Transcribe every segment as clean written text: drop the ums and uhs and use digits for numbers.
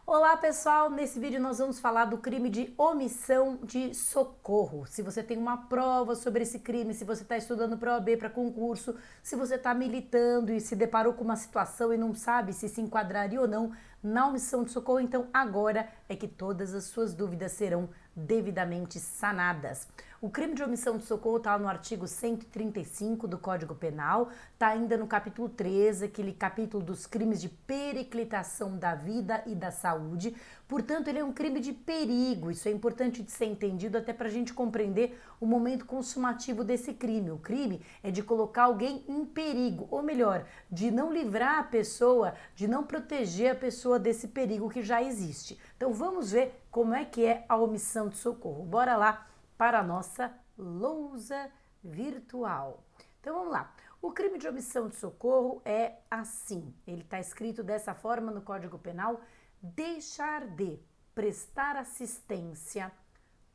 Olá pessoal, nesse vídeo nós vamos falar do crime de omissão de socorro. Se você tem uma prova sobre esse crime, se você está estudando para OAB, para concurso, se você está militando e se deparou com uma situação e não sabe se enquadraria ou não na omissão de socorro, então agora é que todas as suas dúvidas serão devidamente sanadas. O crime de omissão de socorro está no artigo 135 do Código Penal, está ainda no capítulo 13, aquele capítulo dos crimes de periclitação da vida e da saúde. Portanto, ele é um crime de perigo. Isso é importante de ser entendido até para a gente compreender o momento consumativo desse crime. O crime é de colocar alguém em perigo, ou melhor, de não livrar a pessoa, de não proteger a pessoa desse perigo que já existe. Então vamos ver como é que é a omissão de socorro. Bora lá para a nossa lousa virtual. Então vamos lá. O crime de omissão de socorro é assim. Ele está escrito dessa forma no Código Penal: deixar de prestar assistência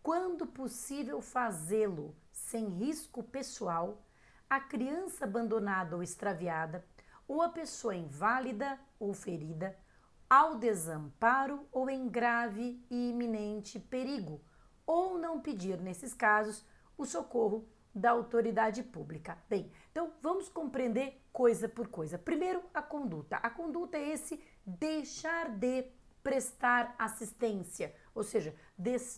quando possível fazê-lo sem risco pessoal a criança abandonada ou extraviada ou a pessoa inválida ou ferida ao desamparo ou em grave e iminente perigo, ou não pedir, nesses casos, o socorro da autoridade pública. Bem, então vamos compreender coisa por coisa. Primeiro, a conduta. A conduta é esse deixar de prestar assistência, ou seja,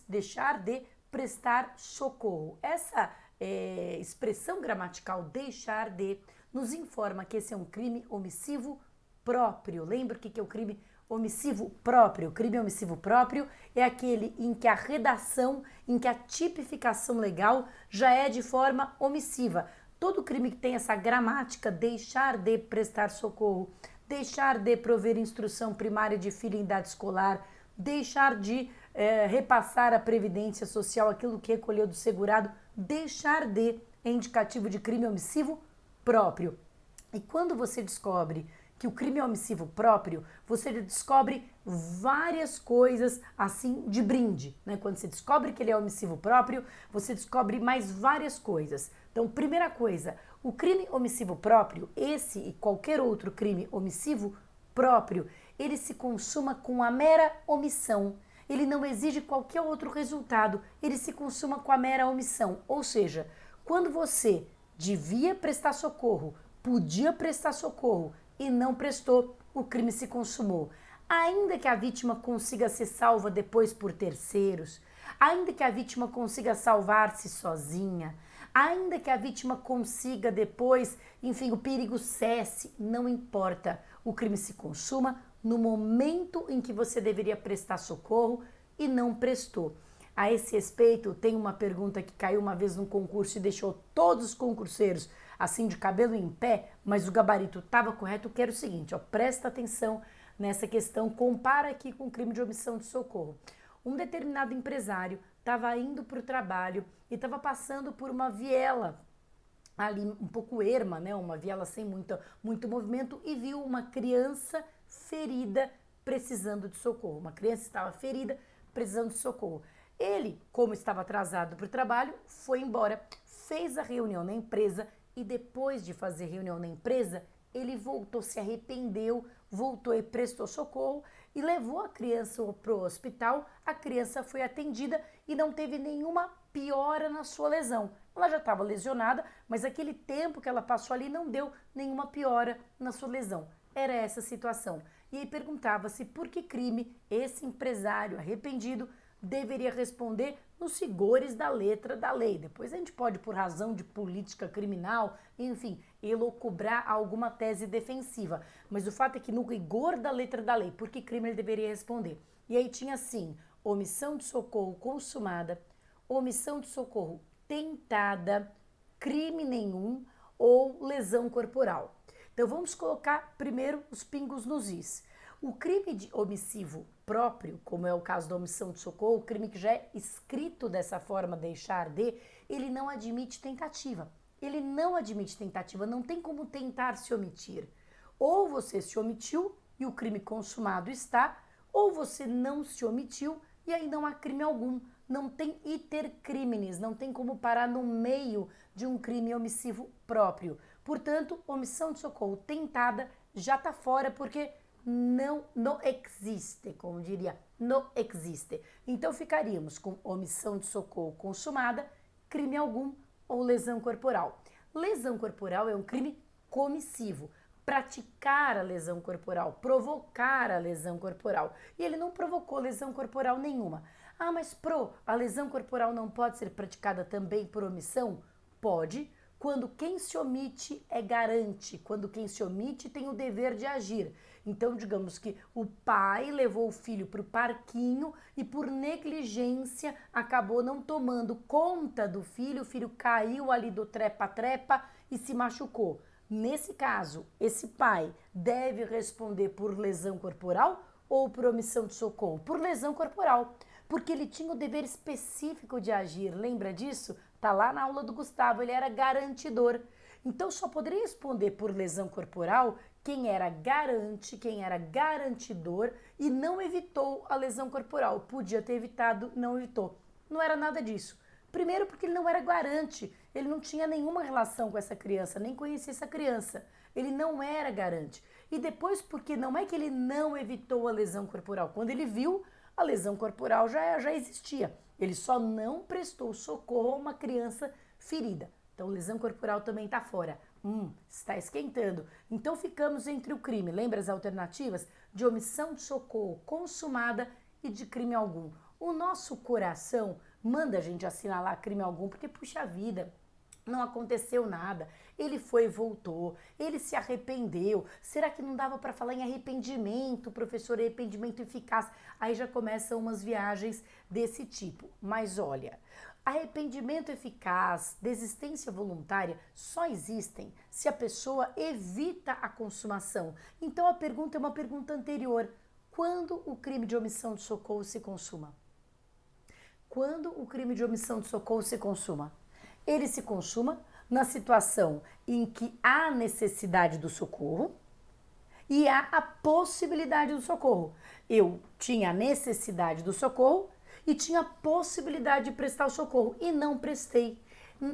deixar de prestar socorro. Essa expressão gramatical deixar de nos informa que esse é um crime omissivo próprio. Lembra o que é o crime omissivo próprio? O crime omissivo próprio é aquele em que a redação, em que a tipificação legal já é de forma omissiva. Todo crime que tem essa gramática, deixar de prestar socorro, deixar de prover instrução primária de filho em idade escolar, deixar de repassar à Previdência Social aquilo que recolheu do segurado, deixar de é indicativo de crime omissivo próprio. E quando você descobre que o crime é omissivo próprio, você descobre várias coisas assim de brinde, né? Quando você descobre que ele é omissivo próprio, você descobre mais várias coisas. Então, primeira coisa, o crime omissivo próprio, esse e qualquer outro crime omissivo próprio, ele se consuma com a mera omissão. Ele não exige qualquer outro resultado, ele se consuma com a mera omissão. Ou seja, quando você devia prestar socorro, podia prestar socorro e não prestou, o crime se consumou. Ainda que a vítima consiga ser salva depois por terceiros, ainda que a vítima consiga salvar-se sozinha, ainda que a vítima consiga depois, enfim, o perigo cesse, não importa. O crime se consuma no momento em que você deveria prestar socorro e não prestou. A esse respeito, tem uma pergunta que caiu uma vez num concurso e deixou todos os concurseiros assim de cabelo em pé, mas o gabarito estava correto, que era o seguinte, ó, presta atenção nessa questão, compara aqui com o crime de omissão de socorro. Um determinado empresário estava indo para o trabalho e estava passando por uma viela ali um pouco erma, né, uma viela sem muito movimento, e viu uma criança ferida precisando de socorro. Uma criança estava ferida precisando de socorro. Ele, como estava atrasado para o trabalho, foi embora, fez a reunião na empresa e depois de fazer reunião na empresa, ele voltou, se arrependeu, voltou e prestou socorro e levou a criança para o hospital. A criança foi atendida e não teve nenhuma piora na sua lesão. Ela já estava lesionada, mas aquele tempo que ela passou ali não deu nenhuma piora na sua lesão. Era essa a situação. E aí perguntava-se por que crime esse empresário arrependido deveria responder nos rigores da letra da lei. Depois a gente pode, por razão de política criminal, enfim, elocubrar alguma tese defensiva. Mas o fato é que no rigor da letra da lei, por que crime ele deveria responder? E aí tinha assim, omissão de socorro consumada, omissão de socorro tentada, crime nenhum ou lesão corporal. Então vamos colocar primeiro os pingos nos is. O crime de omissivo próprio, como é o caso da omissão de socorro, o crime que já é escrito dessa forma, deixar de, ele não admite tentativa. Ele não admite tentativa, não tem como tentar se omitir. Ou você se omitiu e o crime consumado está, ou você não se omitiu e aí não há crime algum. Não tem iter criminis, não tem como parar no meio de um crime omissivo próprio. Portanto, omissão de socorro tentada já está fora porque não existe, como diria, não existe. Então ficaríamos com omissão de socorro consumada, crime algum ou lesão corporal. Lesão corporal é um crime comissivo. Praticar a lesão corporal, provocar a lesão corporal. E ele não provocou lesão corporal nenhuma. Ah, mas a lesão corporal não pode ser praticada também por omissão? Pode, quando quem se omite é garante, quando quem se omite tem o dever de agir. Então, digamos que o pai levou o filho para o parquinho e por negligência acabou não tomando conta do filho, o filho caiu ali do trepa-trepa e se machucou. Nesse caso, esse pai deve responder por lesão corporal ou por omissão de socorro? Por lesão corporal, porque ele tinha o dever específico de agir. Lembra disso? Tá lá na aula do Gustavo, ele era garantidor. Então só poderia responder por lesão corporal quem era garante, quem era garantidor e não evitou a lesão corporal. Podia ter evitado, não evitou. Não era nada disso. Primeiro porque ele não era garante, ele não tinha nenhuma relação com essa criança, nem conhecia essa criança. Ele não era garante. E depois porque não é que ele não evitou a lesão corporal. Quando ele viu, a lesão corporal já existia. Ele só não prestou socorro a uma criança ferida. Então, lesão corporal também está fora. Está esquentando. Então, ficamos entre o crime, lembra as alternativas? De omissão de socorro consumada e de crime algum. O nosso coração manda a gente assinalar crime algum, porque, puxa vida, não aconteceu nada, ele foi e voltou, ele se arrependeu, será que não dava para falar em arrependimento, professor, arrependimento eficaz? Aí já começam umas viagens desse tipo. Mas olha, arrependimento eficaz, desistência voluntária só existem se a pessoa evita a consumação. Então a pergunta é uma pergunta anterior: quando o crime de omissão de socorro se consuma? Quando o crime de omissão de socorro se consuma? Ele se consuma na situação em que há necessidade do socorro e há a possibilidade do socorro. Eu tinha a necessidade do socorro e tinha a possibilidade de prestar o socorro e não prestei.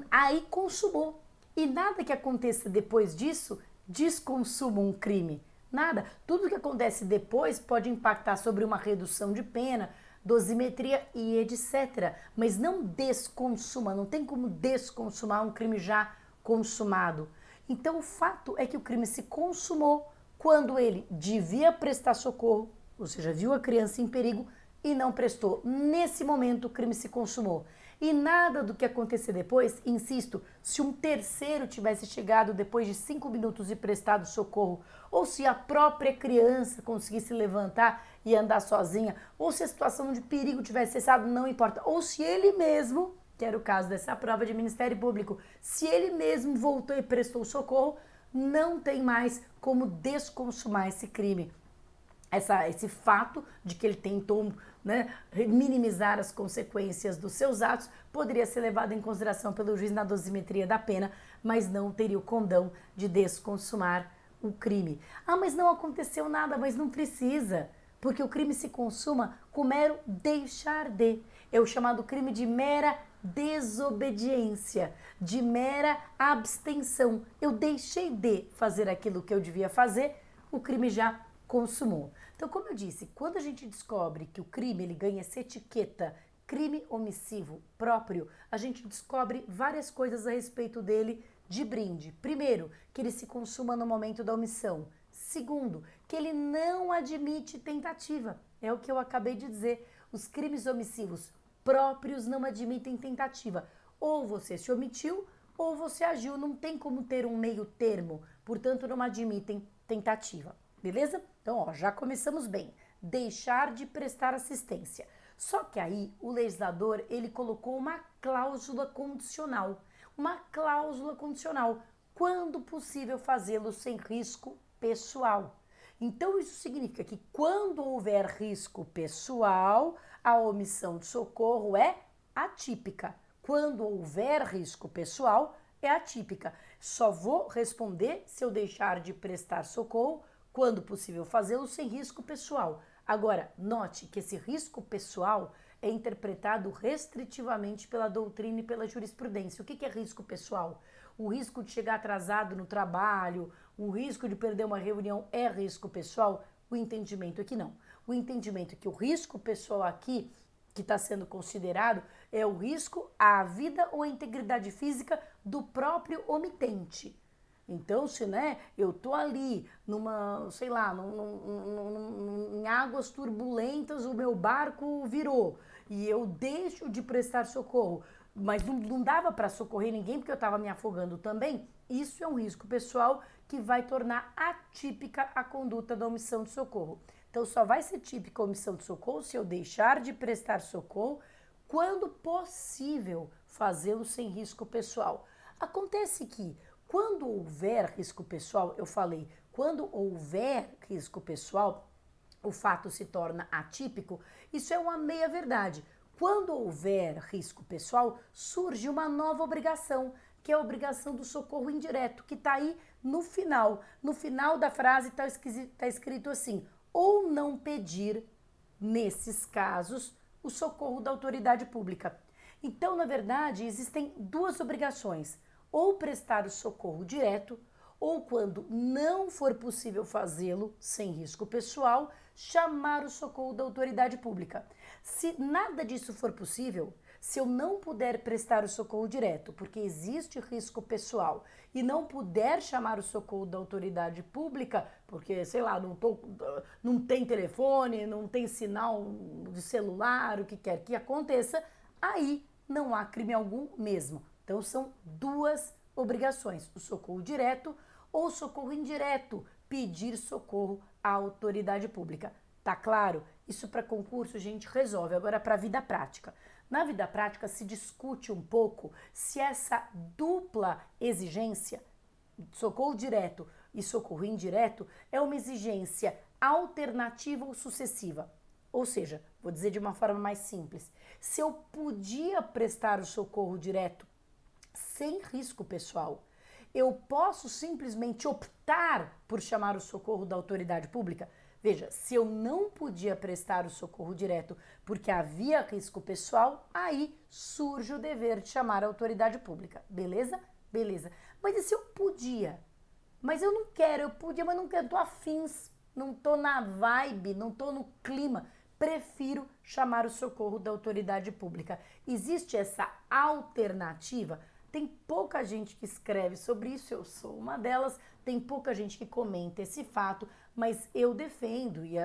Aí consumou. E nada que aconteça depois disso desconsuma um crime. Nada. Tudo que acontece depois pode impactar sobre uma redução de pena, dosimetria e etc. Mas não desconsuma, não tem como desconsumar um crime já consumado. Então o fato é que o crime se consumou quando ele devia prestar socorro, ou seja, viu a criança em perigo e não prestou. Nesse momento o crime se consumou. E nada do que acontecer depois, insisto, se um terceiro tivesse chegado depois de 5 minutos e prestado socorro, ou se a própria criança conseguisse levantar e andar sozinha, ou se a situação de perigo tivesse cessado, não importa, ou se ele mesmo, que era o caso dessa prova de Ministério Público, se ele mesmo voltou e prestou socorro, não tem mais como desconsumar esse crime. Esse fato de que ele tentou, minimizar as consequências dos seus atos poderia ser levado em consideração pelo juiz na dosimetria da pena, mas não teria o condão de desconsumar o crime. Ah, mas não aconteceu nada, mas não precisa, porque o crime se consuma com mero deixar de. É o chamado crime de mera desobediência, de mera abstenção. Eu deixei de fazer aquilo que eu devia fazer, o crime já consumou. Então, como eu disse, quando a gente descobre que o crime ele ganha essa etiqueta crime omissivo próprio, a gente descobre várias coisas a respeito dele de brinde. Primeiro, que ele se consuma no momento da omissão. Segundo, que ele não admite tentativa. É o que eu acabei de dizer. Os crimes omissivos próprios não admitem tentativa. Ou você se omitiu ou você agiu. Não tem como ter um meio termo. Portanto, não admitem tentativa. Beleza? Então, já começamos bem. Deixar de prestar assistência. Só que aí o legislador, ele colocou uma cláusula condicional. Uma cláusula condicional. Quando possível fazê-lo sem risco pessoal. Então, isso significa que quando houver risco pessoal, a omissão de socorro é atípica. Quando houver risco pessoal, é atípica. Só vou responder se eu deixar de prestar socorro quando possível fazê-lo sem risco pessoal. Agora, note que esse risco pessoal é interpretado restritivamente pela doutrina e pela jurisprudência. O que é risco pessoal? O risco de chegar atrasado no trabalho, o risco de perder uma reunião é risco pessoal? O entendimento é que não. O entendimento é que o risco pessoal aqui que está sendo considerado é o risco à vida ou à integridade física do próprio omitente. Então, se eu tô ali numa, sei lá, em águas turbulentas, o meu barco virou e eu deixo de prestar socorro, mas não dava para socorrer ninguém porque eu estava me afogando também, isso é um risco pessoal que vai tornar atípica a conduta da omissão de socorro. Então, só vai ser típica a omissão de socorro se eu deixar de prestar socorro quando possível fazê-lo sem risco pessoal. Acontece que quando houver risco pessoal, eu falei, quando houver risco pessoal, o fato se torna atípico, isso é uma meia-verdade. Quando houver risco pessoal, surge uma nova obrigação, que é a obrigação do socorro indireto, que está aí no final. No final da frase está escrito assim, ou não pedir, nesses casos, o socorro da autoridade pública. Então, na verdade, existem duas obrigações, ou prestar o socorro direto, ou quando não for possível fazê-lo sem risco pessoal, chamar o socorro da autoridade pública. Se nada disso for possível, se eu não puder prestar o socorro direto, porque existe risco pessoal, e não puder chamar o socorro da autoridade pública, porque, sei lá, não tem telefone, não tem sinal de celular, o que quer que aconteça, aí não há crime algum mesmo. Então, são duas obrigações, o socorro direto ou socorro indireto, pedir socorro à autoridade pública. Tá claro? Isso para concurso a gente resolve. Agora para a vida prática. Na vida prática se discute um pouco se essa dupla exigência, socorro direto e socorro indireto, é uma exigência alternativa ou sucessiva. Ou seja, vou dizer de uma forma mais simples, se eu podia prestar o socorro direto sem risco pessoal, eu posso simplesmente optar por chamar o socorro da autoridade pública? Veja, se eu não podia prestar o socorro direto porque havia risco pessoal, aí surge o dever de chamar a autoridade pública. Beleza? Beleza. Mas e se eu podia? Mas eu não quero, eu podia, mas não quero, tô afins, não tô na vibe, não tô no clima. Prefiro chamar o socorro da autoridade pública. Existe essa alternativa? Tem pouca gente que escreve sobre isso, eu sou uma delas, tem pouca gente que comenta esse fato, mas eu defendo, e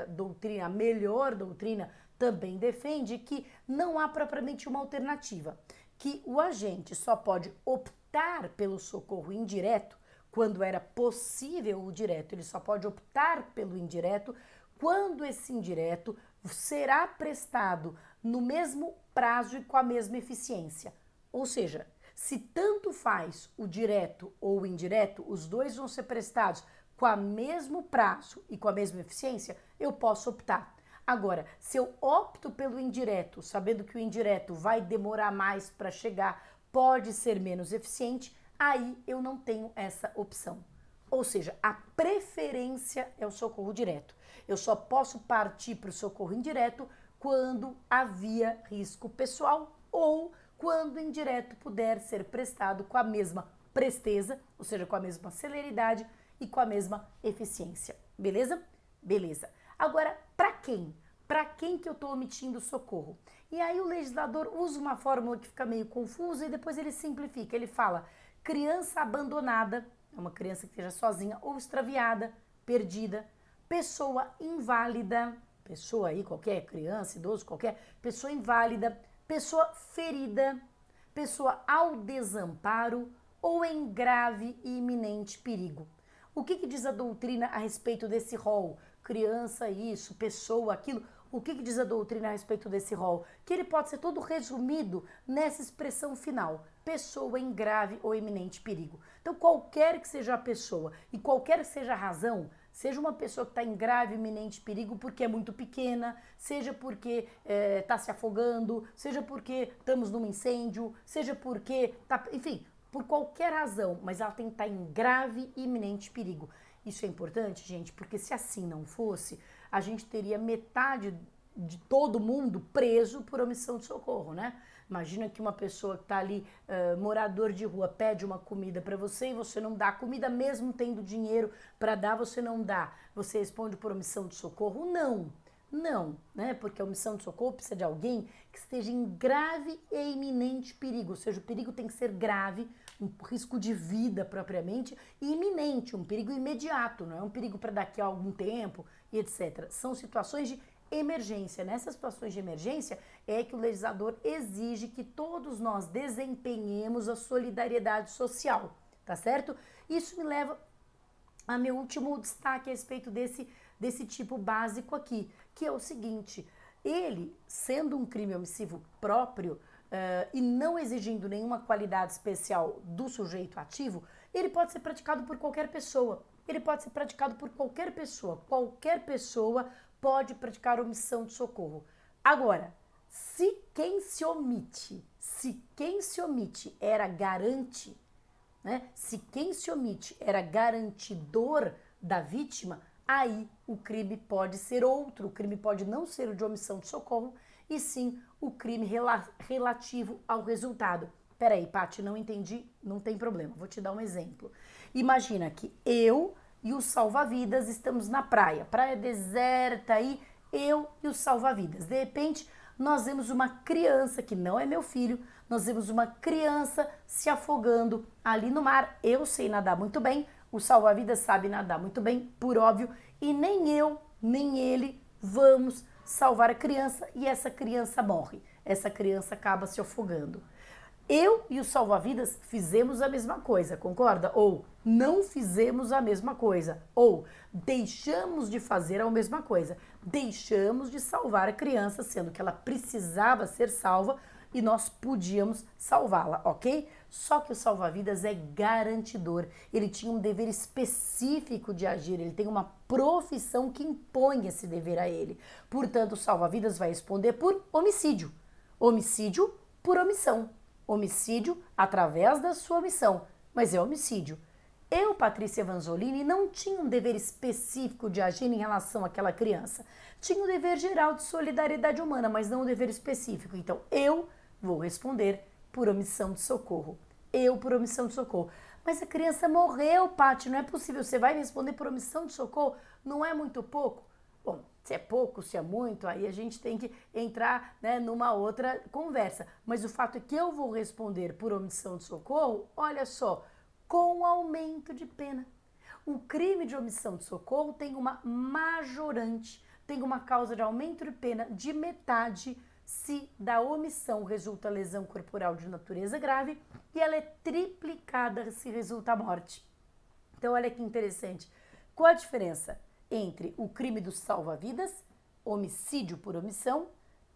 a melhor doutrina também defende, que não há propriamente uma alternativa, que o agente só pode optar pelo socorro indireto, quando era possível o direto, ele só pode optar pelo indireto, quando esse indireto será prestado no mesmo prazo e com a mesma eficiência. Ou seja, se tanto faz o direto ou o indireto, os dois vão ser prestados com o mesmo prazo e com a mesma eficiência, eu posso optar. Agora, se eu opto pelo indireto, sabendo que o indireto vai demorar mais para chegar, pode ser menos eficiente, aí eu não tenho essa opção. Ou seja, a preferência é o socorro direto. Eu só posso partir para o socorro indireto quando havia risco pessoal ou quando o indireto puder ser prestado com a mesma presteza, ou seja, com a mesma celeridade e com a mesma eficiência. Beleza? Beleza. Agora, para quem? Para quem que eu estou omitindo socorro? E aí o legislador usa uma fórmula que fica meio confusa e depois ele simplifica. Ele fala, criança abandonada, é uma criança que esteja sozinha ou extraviada, perdida, pessoa inválida, pessoa aí qualquer, criança, idoso, qualquer, pessoa inválida, pessoa ferida, pessoa ao desamparo ou em grave e iminente perigo. O que diz a doutrina a respeito desse rol? Criança, isso, pessoa, aquilo. O que diz a doutrina a respeito desse rol? Que ele pode ser todo resumido nessa expressão final, pessoa em grave ou iminente perigo. Então, qualquer que seja a pessoa e qualquer que seja a razão, seja uma pessoa que está em grave e iminente perigo porque é muito pequena, seja porque está se afogando, seja porque estamos num incêndio, seja porque enfim, por qualquer razão, mas ela tem que estar em grave e iminente perigo. Isso é importante, gente, porque se assim não fosse, a gente teria metade de todo mundo preso por omissão de socorro, né? Imagina que uma pessoa que está ali, morador de rua, pede uma comida para você e você não dá a comida, mesmo tendo dinheiro para dar, você não dá. Você responde por omissão de socorro? Não. Não, né? Porque a omissão de socorro precisa de alguém que esteja em grave e iminente perigo, ou seja, o perigo tem que ser grave, um risco de vida propriamente, e iminente, um perigo imediato, não é um perigo para daqui a algum tempo e etc. São situações de emergência. Nessas situações de emergência é que o legislador exige que todos nós desempenhemos a solidariedade social, tá certo? Isso me leva a meu último destaque a respeito desse tipo básico aqui, que é o seguinte: ele, sendo um crime omissivo próprio e não exigindo nenhuma qualidade especial do sujeito ativo, ele pode ser praticado por qualquer pessoa. Ele pode ser praticado por qualquer pessoa. Qualquer pessoa pode praticar omissão de socorro. Agora, se quem se omite era garante, né? Se quem se omite era garantidor da vítima, aí o crime pode ser outro. O crime pode não ser o de omissão de socorro, e sim o crime relativo ao resultado. Peraí, Paty, não entendi, não tem problema, vou te dar um exemplo. Imagina que eu e o salva-vidas estamos na praia deserta aí, eu e o salva-vidas. De repente, nós vemos uma criança, que não é meu filho, nós vemos uma criança se afogando ali no mar. Eu sei nadar muito bem, o salva-vidas sabe nadar muito bem, por óbvio, e nem eu, nem ele vamos salvar a criança e essa criança morre. Essa criança acaba se afogando. Eu e o salva-vidas fizemos a mesma coisa, concorda? Ou não fizemos a mesma coisa. Ou deixamos de fazer a mesma coisa. Deixamos de salvar a criança, sendo que ela precisava ser salva e nós podíamos salvá-la, ok? Só que o salva-vidas é garantidor. Ele tinha um dever específico de agir. Ele tem uma profissão que impõe esse dever a ele. Portanto, o salva-vidas vai responder por homicídio. Homicídio por omissão. Homicídio através da sua omissão, mas é homicídio. Eu, Patrícia Vanzolini, não tinha um dever específico de agir em relação àquela criança. Tinha um dever geral de solidariedade humana, mas não um dever específico. Então, eu vou responder por omissão de socorro. Eu por omissão de socorro. Mas a criança morreu, Paty, não é possível. Você vai me responder por omissão de socorro? Não é muito pouco? Bom, se é pouco, se é muito, aí a gente tem que entrar, né, numa outra conversa. Mas o fato é que eu vou responder por omissão de socorro, olha só, com aumento de pena. O crime de omissão de socorro tem uma majorante, tem uma causa de aumento de pena de metade se da omissão resulta lesão corporal de natureza grave e ela é triplicada se resulta a morte. Então, olha que interessante. Qual a diferença entre o crime do salva-vidas, homicídio por omissão,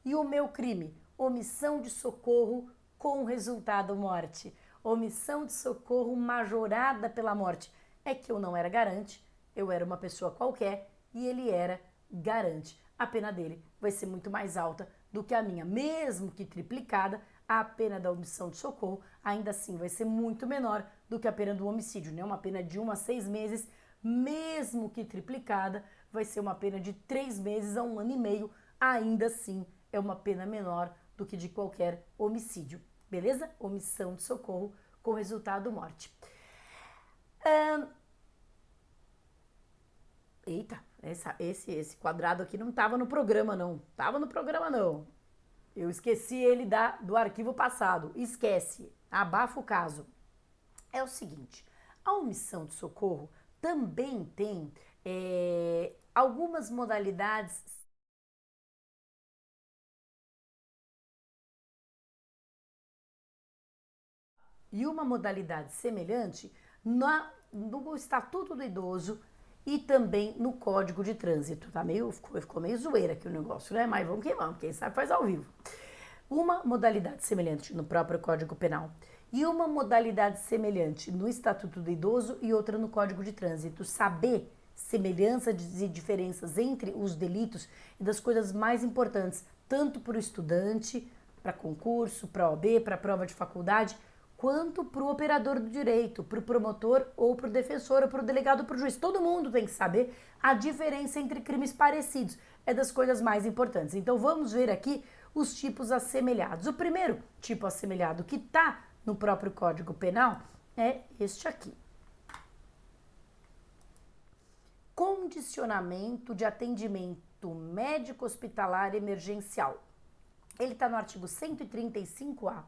e o meu crime, omissão de socorro com resultado morte? Omissão de socorro majorada pela morte. É que eu não era garante, eu era uma pessoa qualquer e ele era garante. A pena dele vai ser muito mais alta do que a minha, mesmo que triplicada. A pena da omissão de socorro ainda assim vai ser muito menor do que a pena do homicídio, né? Uma pena de 1 a 6 meses, mesmo que triplicada, vai ser uma pena de 3 meses a 1 ano e meio, ainda assim é uma pena menor do que de qualquer homicídio, beleza? Omissão de socorro com resultado morte. Eita, esse quadrado aqui não estava no programa não, eu esqueci ele do arquivo passado, esquece, abafa o caso. É o seguinte, a omissão de socorro também tem algumas modalidades e uma modalidade semelhante no Estatuto do Idoso e também no Código de Trânsito. Ficou meio zoeira aqui o negócio, né? Mas vamos que vamos, quem sabe faz ao vivo. Uma modalidade semelhante no próprio Código Penal e uma modalidade semelhante no Estatuto do Idoso e outra no Código de Trânsito. Saber semelhanças e diferenças entre os delitos e das coisas mais importantes, tanto para o estudante, para concurso, para OAB, para prova de faculdade, quanto para o operador do direito, para o promotor ou para o defensor ou para o delegado ou para o juiz. Todo mundo tem que saber a diferença entre crimes parecidos. é das coisas mais importantes. Então vamos ver aqui os tipos assemelhados. O primeiro tipo assemelhado que está no próprio Código Penal é este aqui. Condicionamento de atendimento médico hospitalar emergencial. Ele está no artigo 135A.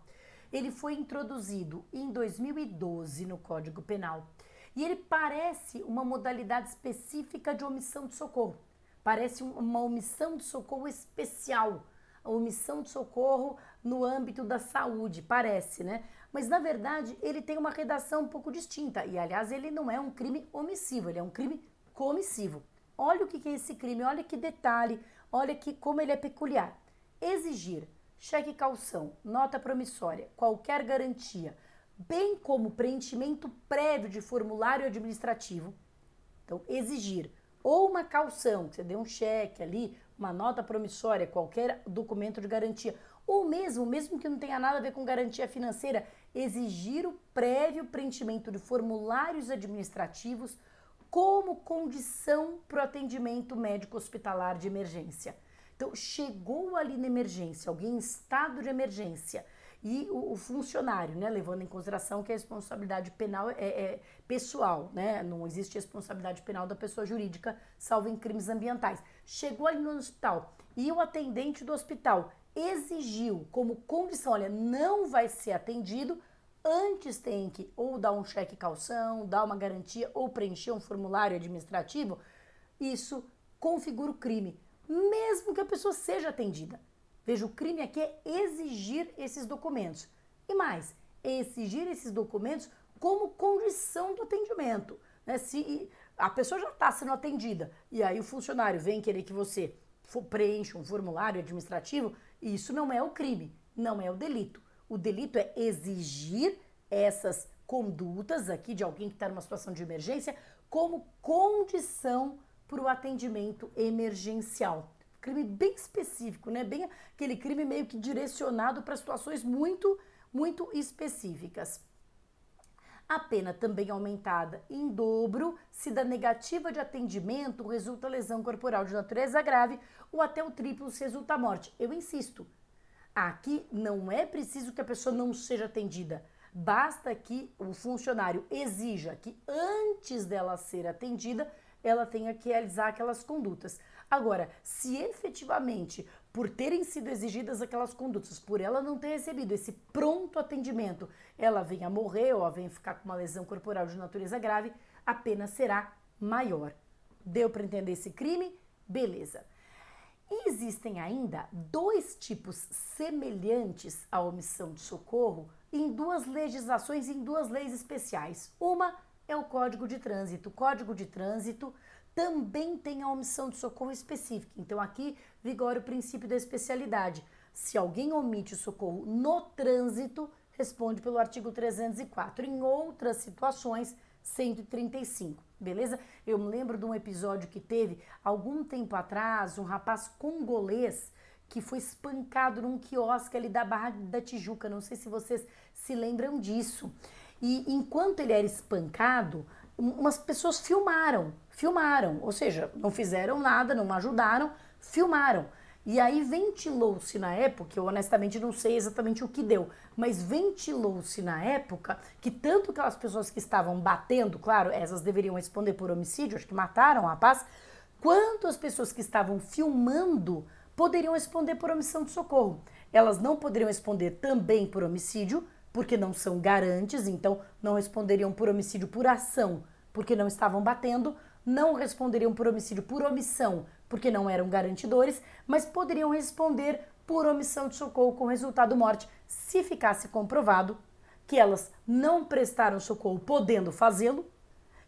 Ele foi introduzido em 2012 no Código Penal. E ele parece uma modalidade específica de omissão de socorro. Parece uma omissão de socorro especial. A omissão de socorro no âmbito da saúde, parece, né? Mas, na verdade, ele tem uma redação um pouco distinta. E, aliás, ele não é um crime omissivo, ele é um crime comissivo. Olha o que é esse crime, olha que detalhe, olha como ele é peculiar. Exigir cheque calção, nota promissória, qualquer garantia, bem como preenchimento prévio de formulário administrativo. Então, exigir ou uma calção, que você dê um cheque ali, uma nota promissória, qualquer documento de garantia, ou mesmo que não tenha nada a ver com garantia financeira, exigir o prévio preenchimento de formulários administrativos como condição para o atendimento médico hospitalar de emergência. Então, chegou ali na emergência, alguém em estado de emergência, e o funcionário, né, levando em consideração que a responsabilidade penal é pessoal, né, não existe responsabilidade penal da pessoa jurídica, salvo em crimes ambientais. Chegou ali no hospital e o atendente do hospital exigiu como condição, olha, não vai ser atendido, antes tem que ou dar um cheque calção, dar uma garantia ou preencher um formulário administrativo, isso configura o crime, mesmo que a pessoa seja atendida. Veja, o crime aqui é exigir esses documentos. E mais, exigir esses documentos como condição do atendimento. Né? Se a pessoa já está sendo atendida e aí o funcionário vem querer que você preencha um formulário administrativo, isso não é o crime, não é o delito. O delito é exigir essas condutas aqui de alguém que está numa situação de emergência como condição para o atendimento emergencial. Crime bem específico, né? Bem aquele crime meio que direcionado para situações muito específicas. A pena também aumentada em dobro se da negativa de atendimento resulta lesão corporal de natureza grave ou até o triplo se resulta morte. Eu insisto, aqui não é preciso que a pessoa não seja atendida. Basta que o funcionário exija que antes dela ser atendida, ela tenha que realizar aquelas condutas. Agora, se efetivamente, por terem sido exigidas aquelas condutas, por ela não ter recebido esse pronto atendimento, ela venha morrer ou venha ficar com uma lesão corporal de natureza grave, a pena será maior. Deu para entender esse crime? Beleza. E existem ainda dois tipos semelhantes à omissão de socorro em duas legislações, em duas leis especiais. Uma é o Código de Trânsito. O Código de Trânsito também tem a omissão de socorro específica. Então, aqui vigora o princípio da especialidade. Se alguém omite o socorro no trânsito, responde pelo artigo 304. Em outras situações, 135. Beleza? Eu me lembro de um episódio que teve algum tempo atrás, um rapaz congolês que foi espancado num quiosque ali da Barra da Tijuca. Não sei se vocês se lembram disso. E enquanto ele era espancado, umas pessoas filmaram, ou seja, não fizeram nada, não ajudaram, filmaram. E aí ventilou-se na época, eu honestamente não sei exatamente o que deu, mas ventilou-se na época que tanto aquelas pessoas que estavam batendo, claro, essas deveriam responder por homicídio, acho que mataram o rapaz, quanto as pessoas que estavam filmando poderiam responder por omissão de socorro. Elas não poderiam responder também por homicídio, porque não são garantes, então não responderiam por homicídio por ação, porque não estavam batendo, não responderiam por homicídio por omissão, porque não eram garantidores, mas poderiam responder por omissão de socorro com resultado morte, se ficasse comprovado que elas não prestaram socorro podendo fazê-lo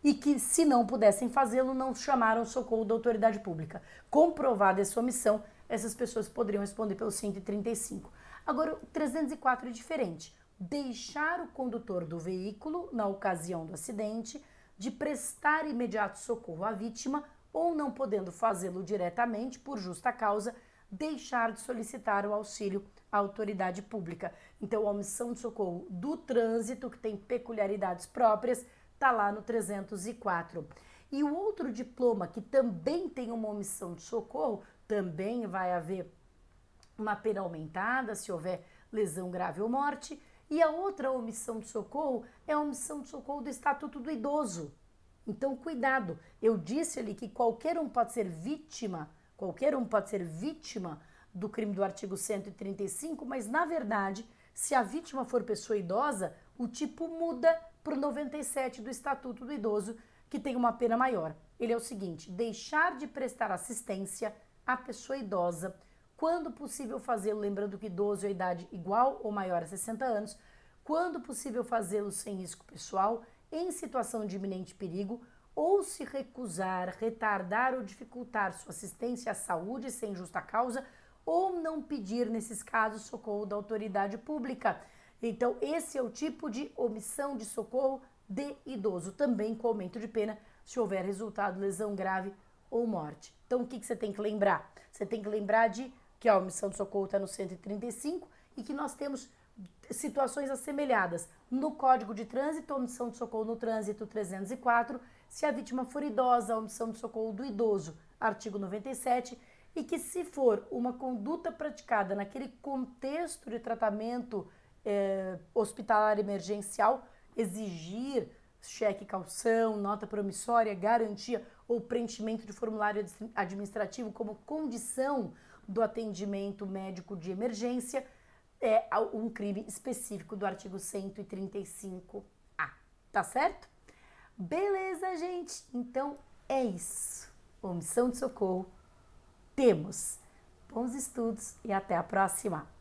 e que, se não pudessem fazê-lo, não chamaram socorro da autoridade pública. Comprovada essa omissão, essas pessoas poderiam responder pelo 135. Agora, o 304 é diferente. Deixar o condutor do veículo, na ocasião do acidente, de prestar imediato socorro à vítima ou não podendo fazê-lo diretamente por justa causa, deixar de solicitar o auxílio à autoridade pública. Então, a omissão de socorro do trânsito, que tem peculiaridades próprias, está lá no 304. E o outro diploma que também tem uma omissão de socorro, também vai haver uma pena aumentada se houver lesão grave ou morte. E a outra omissão de socorro é a omissão de socorro do Estatuto do Idoso. Então, cuidado. Eu disse ali que qualquer um pode ser vítima do crime do artigo 135, mas na verdade, se a vítima for pessoa idosa, o tipo muda para o 97 do Estatuto do Idoso, que tem uma pena maior. Ele é o seguinte: deixar de prestar assistência à pessoa idosa, quando possível fazê-lo, lembrando que idoso é a idade igual ou maior a 60 anos, quando possível fazê-lo sem risco pessoal, em situação de iminente perigo, ou se recusar, retardar ou dificultar sua assistência à saúde sem justa causa, ou não pedir, nesses casos, socorro da autoridade pública. Então, esse é o tipo de omissão de socorro de idoso, também com aumento de pena, se houver resultado lesão grave ou morte. Então, o que você tem que lembrar? Você tem que lembrar de que a omissão de socorro está no 135 e que nós temos situações assemelhadas no Código de Trânsito, omissão de socorro no trânsito 304, se a vítima for idosa, a omissão de socorro do idoso, artigo 97, e que se for uma conduta praticada naquele contexto de tratamento hospitalar emergencial, exigir cheque caução, nota promissória, garantia ou preenchimento de formulário administrativo como condição do atendimento médico de emergência, é um crime específico do artigo 135A, tá certo? Beleza, gente? Então é isso. Omissão de socorro temos. Bons estudos e até a próxima!